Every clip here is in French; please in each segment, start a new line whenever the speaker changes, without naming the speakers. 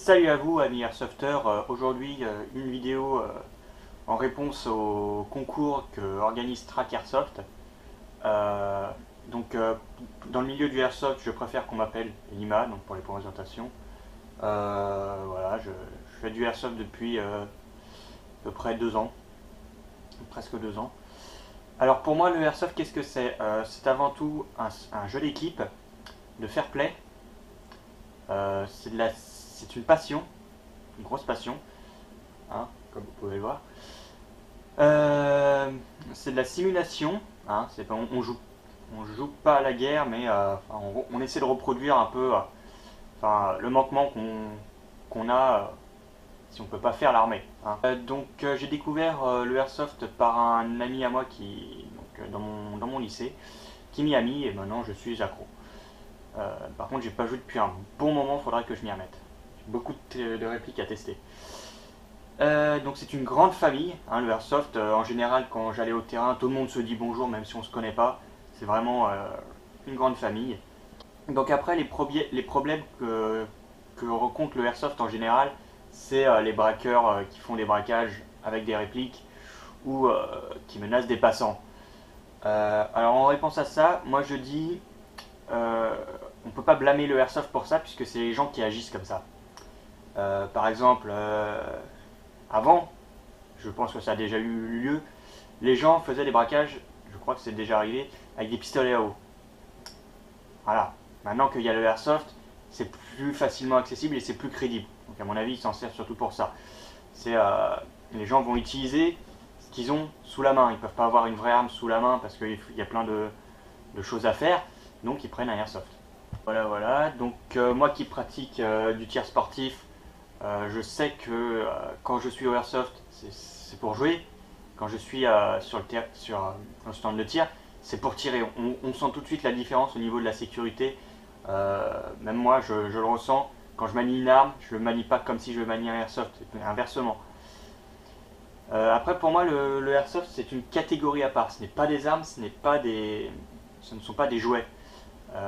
Salut à vous amis Airsofters. Aujourd'hui une vidéo en réponse au concours que organise Track Airsoft. Euh, dans le milieu du Airsoft je préfère qu'on m'appelle Lima donc pour les présentations. Voilà, je fais du Airsoft depuis à peu près 2 ans, presque 2 ans. Alors pour moi le Airsoft qu'est-ce que c'est? C'est avant tout un jeu d'équipe, de fair play. C'est une passion, une grosse passion, hein, comme vous pouvez le voir. Euh, c'est de la simulation, hein, on joue pas à la guerre, mais on essaie de reproduire un peu le manquement qu'on a si on peut pas faire l'armée, hein. J'ai découvert le airsoft par un ami à moi dans mon lycée, qui m'y a mis et maintenant je suis accro. Par contre j'ai pas joué depuis un bon moment, faudrait que je m'y remette. J'ai beaucoup de répliques à tester. Donc c'est une grande famille, hein, le airsoft. En général, quand j'allais au terrain, tout le monde se dit bonjour, même si on se connaît pas. C'est vraiment une grande famille. Donc après, les problèmes que rencontre le airsoft en général, c'est les braqueurs qui font des braquages avec des répliques ou qui menacent des passants. Alors en réponse à ça, moi je dis, on peut pas blâmer le airsoft pour ça, puisque c'est les gens qui agissent comme ça. Par exemple, avant, je pense que ça a déjà eu lieu, les gens faisaient des braquages, je crois que c'est déjà arrivé, avec des pistolets à eau. Voilà. Maintenant qu'il y a le airsoft, c'est plus facilement accessible et c'est plus crédible. Donc à mon avis, ils s'en servent surtout pour ça. Les gens vont utiliser ce qu'ils ont sous la main. Ils ne peuvent pas avoir une vraie arme sous la main parce qu'il y a plein de choses à faire. Donc ils prennent un airsoft. Voilà. Donc moi qui pratique du tir sportif, je sais que quand je suis au airsoft, c'est pour jouer. Quand je suis sur un stand de tir, c'est pour tirer. On sent tout de suite la différence au niveau de la sécurité. Même moi, je le ressens. Quand je manie une arme, je ne le manie pas comme si je maniais un airsoft, inversement. Après, pour moi, le airsoft, c'est une catégorie à part. Ce n'est pas des armes, ce ne sont pas des jouets.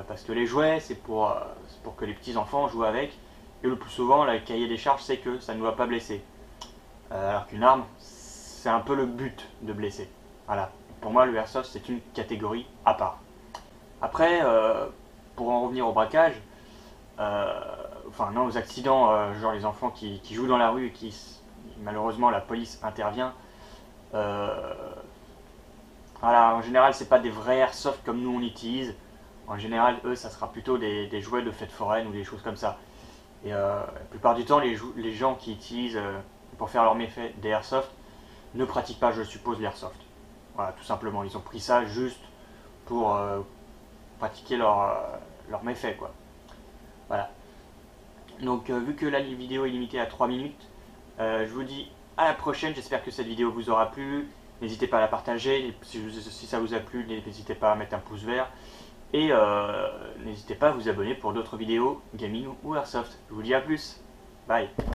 Parce que les jouets, c'est pour que les petits enfants jouent avec. Et le plus souvent, le cahier des charges, c'est que ça ne doit pas blesser. Alors qu'une arme, c'est un peu le but de blesser. Voilà. Pour moi, le airsoft, c'est une catégorie à part. Après, pour en revenir au braquage, non, aux accidents, genre les enfants qui jouent dans la rue et malheureusement, la police intervient. Voilà, en général, c'est pas des vrais airsoft comme nous on utilise. En général, eux, ça sera plutôt des jouets de fête foraine ou des choses comme ça. Et la plupart du temps, les gens qui utilisent pour faire leurs méfaits des airsoft ne pratiquent pas, je suppose, l'airsoft. Voilà, tout simplement. Ils ont pris ça juste pour pratiquer leurs méfaits, quoi. Voilà. Donc, vu que la vidéo est limitée à 3 minutes, je vous dis à la prochaine. J'espère que cette vidéo vous aura plu. N'hésitez pas à la partager. Si ça vous a plu, n'hésitez pas à mettre un pouce vert. Et n'hésitez pas à vous abonner pour d'autres vidéos gaming ou airsoft. Je vous dis à plus. Bye.